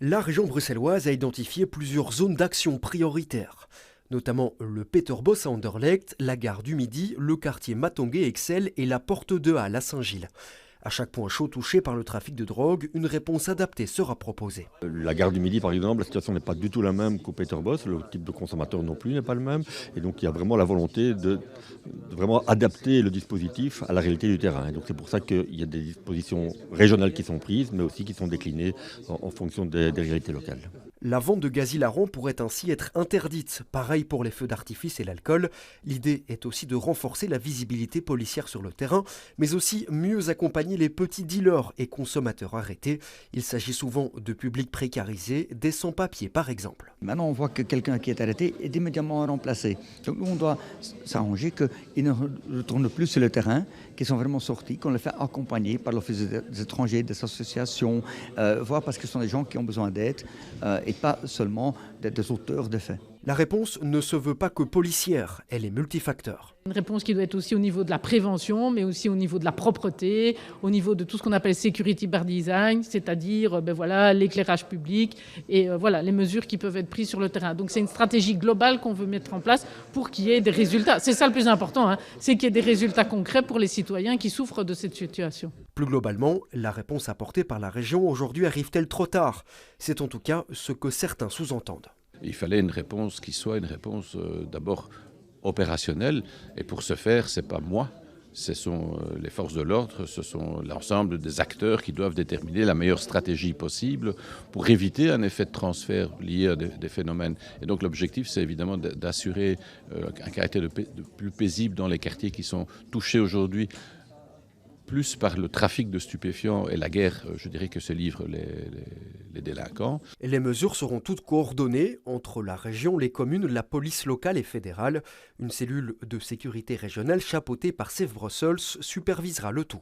La région bruxelloise a identifié plusieurs zones d'action prioritaires, notamment le Peterbos à Anderlecht, la gare du Midi, le quartier Matongué-Excel et la Porte de Halle à Saint-Gilles. À chaque point chaud touché par le trafic de drogue, une réponse adaptée sera proposée. La gare du Midi, par exemple, la situation n'est pas du tout la même qu'au Peterbos, le type de consommateur non plus n'est pas le même, et donc il y a vraiment la volonté de vraiment adapter le dispositif à la réalité du terrain. Et donc c'est pour ça qu'il y a des dispositions régionales qui sont prises, mais aussi qui sont déclinées en fonction des réalités locales. La vente de gaz hilarant pourrait ainsi être interdite, pareil pour les feux d'artifice et l'alcool. L'idée est aussi de renforcer la visibilité policière sur le terrain, mais aussi mieux accompagner les petits dealers et consommateurs arrêtés. Il s'agit souvent de publics précarisés, des sans-papiers par exemple. Maintenant, on voit que quelqu'un qui est arrêté est immédiatement remplacé. Donc nous, on doit s'arranger qu'ils ne retournent plus sur le terrain, qu'ils sont vraiment sortis, qu'on les fait accompagner par l'Office des étrangers, des associations, voire parce que ce sont des gens qui ont besoin d'aide et pas seulement des auteurs de faits. La réponse ne se veut pas que policière, elle est multifacteur. Une réponse qui doit être aussi au niveau de la prévention, mais aussi au niveau de la propreté, au niveau de tout ce qu'on appelle security by design, c'est-à-dire l'éclairage public et les mesures qui peuvent être prises sur le terrain. Donc c'est une stratégie globale qu'on veut mettre en place pour qu'il y ait des résultats. C'est ça le plus important, c'est qu'il y ait des résultats concrets pour les citoyens qui souffrent de cette situation. Plus globalement, la réponse apportée par la région aujourd'hui arrive-t-elle trop tard? C'est en tout cas ce que certains sous-entendent. Il fallait une réponse qui soit une réponse d'abord opérationnelle. Et pour ce faire, ce n'est pas moi, ce sont les forces de l'ordre, ce sont l'ensemble des acteurs qui doivent déterminer la meilleure stratégie possible pour éviter un effet de transfert lié à des phénomènes. Et donc l'objectif, c'est évidemment d'assurer un caractère de plus paisible dans les quartiers qui sont touchés aujourd'hui plus par le trafic de stupéfiants et la guerre, je dirais, que se livrent les délinquants. Les mesures seront toutes coordonnées entre la région, les communes, la police locale et fédérale. Une cellule de sécurité régionale chapeautée par Save Brussels supervisera le tout.